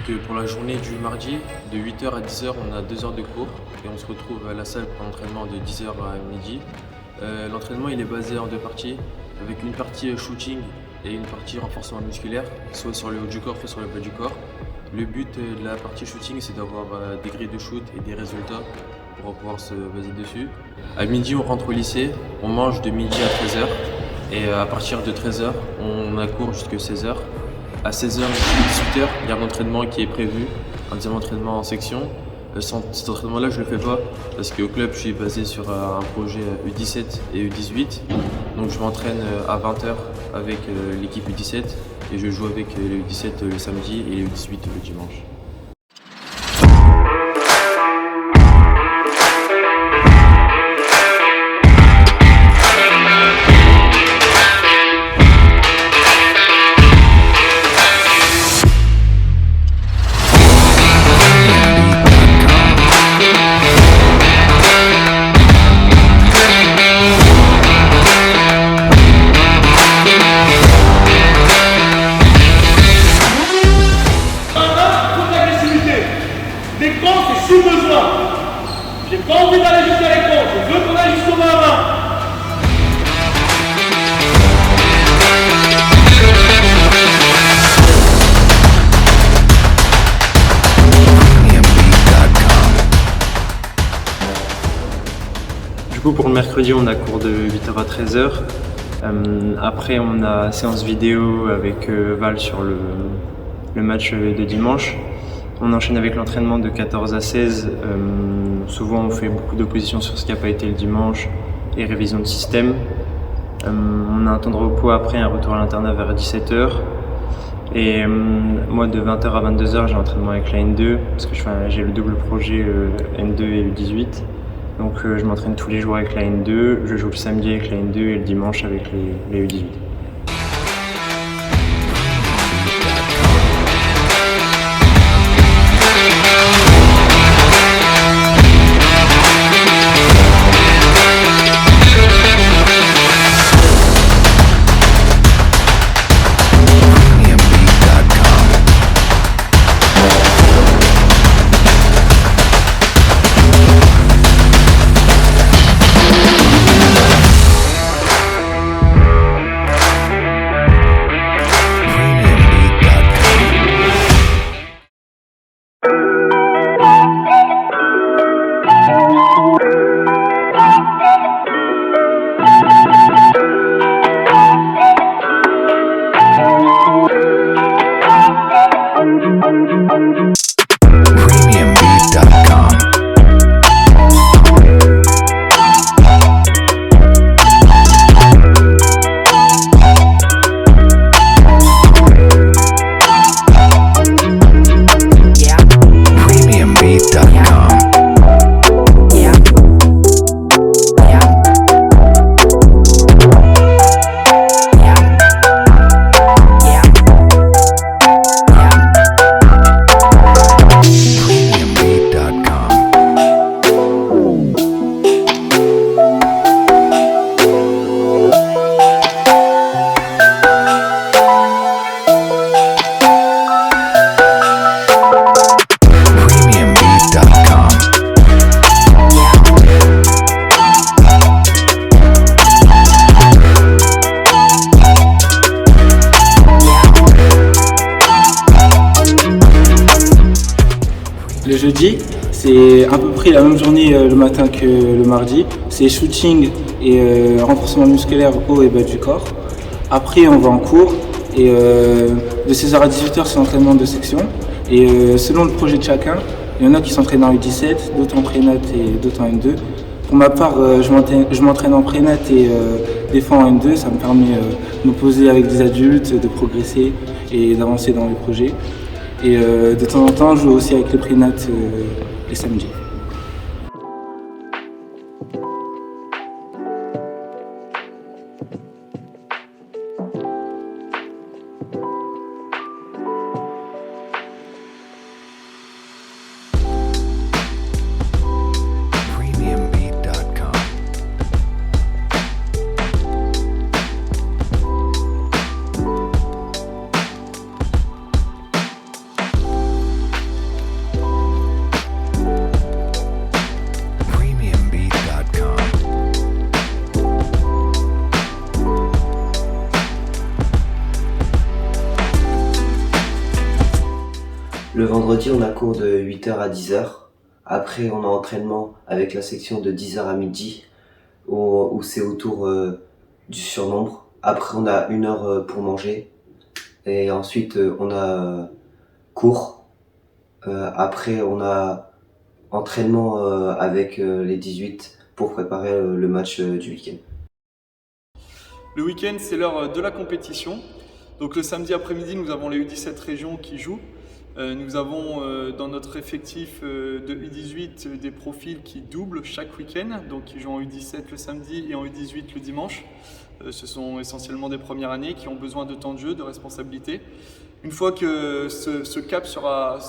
Pour la journée du mardi, de 8h à 10h, on a 2 heures de cours et on se retrouve à la salle pour l'entraînement de 10h à midi. L'entraînement il est basé en deux parties, avec une partie shooting et une partie renforcement musculaire, soit sur le haut du corps, soit sur le bas du corps. Le but de la partie shooting, c'est d'avoir des grilles de shoot et des résultats pour pouvoir se baser dessus. À midi, on rentre au lycée, on mange de midi à 13h et à partir de 13h, on a cours jusqu'à 16h. À 16h et 18h, il y a un entraînement qui est prévu, un deuxième entraînement en section. Cet entraînement-là, je ne le fais pas parce qu'au club, je suis basé sur un projet U17 et U18. Donc je m'entraîne à 20h avec l'équipe U17 et je joue avec le U17 le samedi et le U18 le dimanche. Les comptes, c'est sous besoin. J'ai pas envie d'aller jusqu'à les comptes, je veux qu'on aille jusqu'au 20-20. Du coup, pour le mercredi, on a cours de 8h à 13h. Après, on a séance vidéo avec Val sur le match de dimanche. On enchaîne avec l'entraînement de 14 à 16. Souvent, on fait beaucoup d'oppositions sur ce qui n'a pas été le dimanche et révision de système. On a un temps de repos après, un retour à l'internat vers 17h. Et moi, de 20h à 22h, j'ai l'entraînement avec la N2 parce que j'ai le double projet N2 et U18. Donc, je m'entraîne tous les jours avec la N2. Je joue le samedi avec la N2 et le dimanche avec les U18. Le jeudi, c'est à peu près la même journée le matin que le mardi. C'est shooting et renforcement musculaire haut et bas du corps. Après, on va en cours et de 16h à 18h, c'est l'entraînement de section. Et selon le projet de chacun, il y en a qui s'entraînent en U17, d'autres en prénat et d'autres en N2. Pour ma part, je m'entraîne en prénat et des fois en N2. Ça me permet de me poser avec des adultes, de progresser et d'avancer dans les projets. Et de temps en temps, je joue aussi avec le prénat les samedis. Le vendredi, on a cours de 8h à 10h. Après, on a entraînement avec la section de 10h à midi, où c'est autour du surnombre. Après, on a 1 heure pour manger. Et ensuite, on a cours. Après, on a entraînement avec les 18 pour préparer le match du week-end. Le week-end, c'est l'heure de la compétition. Donc le samedi après-midi, nous avons les U17 régions qui jouent. Nous avons dans notre effectif de U18 des profils qui doublent chaque week-end, donc qui jouent en U17 le samedi et en U18 le dimanche. Ce sont essentiellement des premières années qui ont besoin de temps de jeu, de responsabilité. Une fois que ce cap sera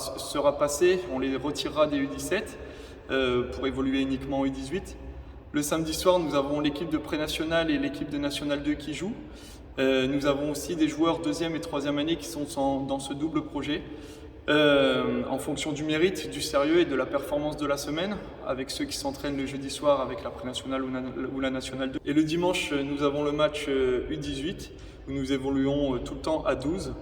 passé, on les retirera des U17 pour évoluer uniquement en U18. Le samedi soir, nous avons l'équipe de pré-nationale et l'équipe de National 2 qui jouent. Nous avons aussi des joueurs 2e et 3e année qui sont dans ce double projet. En fonction du mérite, du sérieux et de la performance de la semaine, avec ceux qui s'entraînent le jeudi soir avec la pré-nationale ou la nationale 2. Et le dimanche, nous avons le match U18, où nous évoluons tout le temps à 12,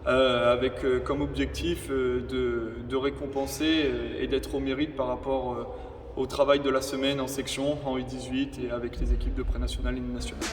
avec comme objectif de récompenser et d'être au mérite par rapport au travail de la semaine en section, en U18 et avec les équipes de pré-nationale et nationale.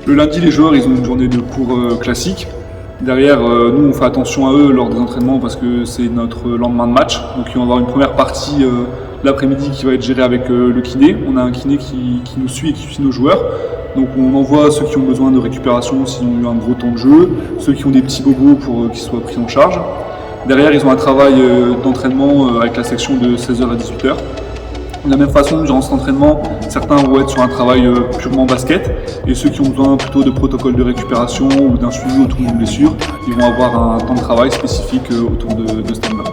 Le lundi, les joueurs ils ont une journée de cours classique. Derrière, nous on fait attention à eux lors des entraînements parce que c'est notre lendemain de match. Donc ils vont avoir une première partie l'après-midi qui va être gérée avec le kiné. On a un kiné qui nous suit et qui suit nos joueurs. Donc on envoie ceux qui ont besoin de récupération s'ils ont eu un gros temps de jeu, ceux qui ont des petits bobos pour qu'ils soient pris en charge. Derrière, ils ont un travail d'entraînement avec la section de 16h à 18h. De la même façon, durant cet entraînement, certains vont être sur un travail purement basket et ceux qui ont besoin plutôt de protocoles de récupération ou d'un suivi autour d'une blessure, ils vont avoir un temps de travail spécifique autour de ce thème-là.